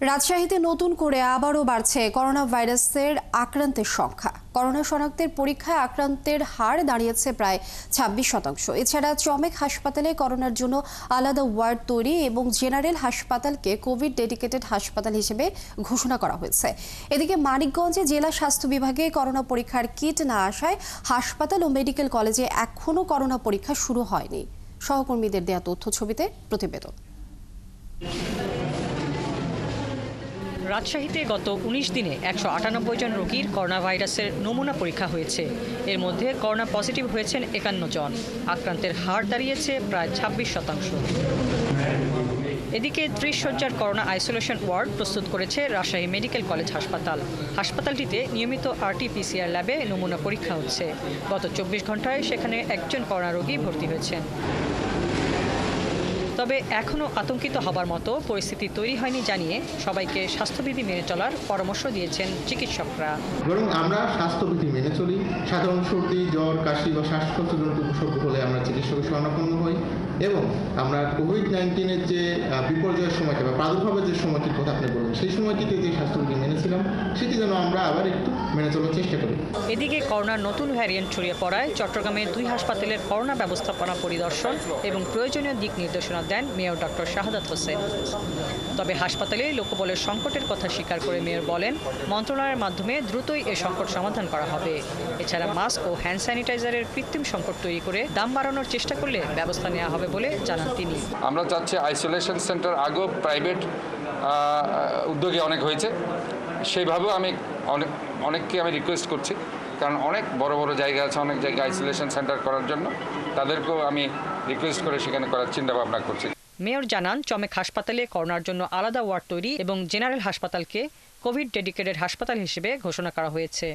রাজশাহীতে নতুন করে আবারও বাড়ছে করোনা ভাইরাসের আক্রান্তের সংখ্যা। করোনা শনাক্তের পরীক্ষায় আক্রান্তের হার দাঁড়িয়েছে প্রায় 26%। এছাড়া চমেক হাসপাতালে করোনার জন্য আলাদা ওয়ার্ড তৈরি এবং জেনারেল হাসপাতালকে কোভিড ডেডিকেটেড হাসপাতাল হিসেবে ঘোষণা করা হয়েছে। এদিকে মানিকগঞ্জে জেলা স্বাস্থ্য বিভাগে করোনা পরীক্ষার কিট না আসায় হাসপাতাল ও মেডিকেল কলেজে এখনও করোনা পরীক্ষা শুরু হয়নি। সহকর্মীদের দেয়া তথ্য ছবিতে প্রতিবেদন। রাজশাহীতে গত ১৯ দিনে ১৯৮ জন রোগীর করোনা ভাইরাসের নমুনা পরীক্ষা হয়েছে। এর মধ্যে করোনা পজিটিভ হয়েছেন ৫১ জন। আক্রান্তের হার দাঁড়িয়েছে প্রায় ২৬%। এদিকে ৩০ শয্যার করোনা আইসোলেশন ওয়ার্ড প্রস্তুত করেছে রাজশাহী মেডিকেল কলেজ হাসপাতাল। হাসপাতালটিতে নিয়মিত RT-PCR ল্যাবে নমুনা পরীক্ষা হচ্ছে। গত ২৪ ঘন্টায় সেখানে একজন করোনা রোগী ভর্তি হয়েছেন। তবে এখনও আতঙ্কিত হবার মতো পরিস্থিতি তৈরি হয়নি জানিয়ে সবাইকে স্বাস্থ্যবিধি মেনে চলার পরামর্শ দিয়েছেন চিকিৎসকরা। বরং আমরা স্বাস্থ্যবিধি মেনে চলি। সাধারণ সর্দি, জ্বর, কাশি বা শ্বাসকষ্টজনিত উপসর্গ হলে আমরা চিকিৎসকের শরণাপন্ন হই এবং আমরা কোভিড-19-এর যে বিপর্যয়ের সময়টা বা প্রাদুর্ভাবের যে সময়টির কথা আপনি বললেন, সেই সময়টিতে যে স্বাস্থ্যবিধি মেনেছিলাম সেটি যেন আমরা আবার একটু মেনে চলার চেষ্টা করি। এদিকে করোনার নতুন ভ্যারিয়েন্ট ছড়িয়ে পড়ায় চট্টগ্রামের 2 হাসপাতালের করোনা ব্যবস্থাপনা পরিদর্শন এবং প্রয়োজনীয় দিক নির্দেশনা দেন মেয়র ডক্টর শাহাদাত হোসেন। তবে হাসপাতালে লোকবলের সংকটের কথা স্বীকার করে মেয়র বলেন, মন্ত্রণালয়ের মাধ্যমে দ্রুতই এ সংকট সমাধান করা হবে। এছাড়া মাস্ক ও হ্যান্ড স্যানিটাইজারের কৃত্রিম সংকট তৈরি করে দাম বাড়ানোর চেষ্টা করলে ব্যবস্থা নেওয়া হবে বলে জানান তিনি। আমরা চাচ্ছি আইসোলেশন সেন্টার আগেও প্রাইভেট উদ্যোগে অনেক হয়েছে, সেইভাবেও আমি অনেককে রিকোয়েস্ট করছি, কারণ অনেক বড় বড় জায়গা আছে, অনেক জায়গায় আইসোলেশন সেন্টার করার জন্য তাদেরকেও আমি রিকোয়েস্ট করে সেখানে করার চিন্তা ভাবনা করছি। মেয়র জানান, চমেক হাসপাতালে করোনার জন্য আলাদা ওয়ার্ড তৈরি এবং জেনারেল হাসপাতালকে কোভিড ডেডিকেটেড হাসপাতাল হিসেবে ঘোষণা করা হয়েছে।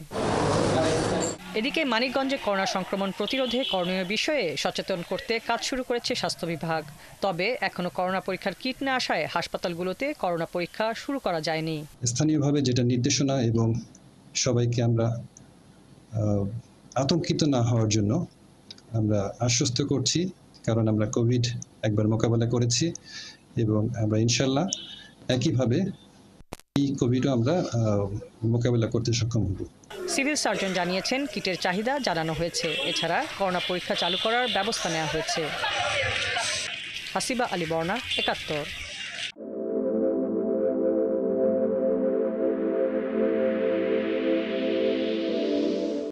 এদিকে মানিকগঞ্জে করোনা সংক্রমণ প্রতিরোধে করণীয় বিষয়ে সচেতন করতে কাজ শুরু করেছে স্বাস্থ্য বিভাগ। তবে এখনো করোনা পরীক্ষার কিট না আসায় হাসপাতালগুলোতে করোনা পরীক্ষা শুরু করা যায়নি। স্থানীয়ভাবে যেটা নির্দেশনা এবং সবাইকে আমরা আতঙ্কিত না হওয়ার জন্য আমরা আশ্বস্ত করছি, কারণ আমরা কোভিড একবার মোকাবেলা করেছি এবং আমরা ইনশাল্লাহ একইভাবে এই কোভিডও আমরা মোকাবেলা করতে সক্ষম হব। সিভিল সার্জন জানিয়েছেন, কিটের চাহিদা জানানো হয়েছে। এছাড়া করোনা পরীক্ষা চালু করার ব্যবস্থা নেওয়া হয়েছে। হাসিবা আলী বর্ণা, ৭১।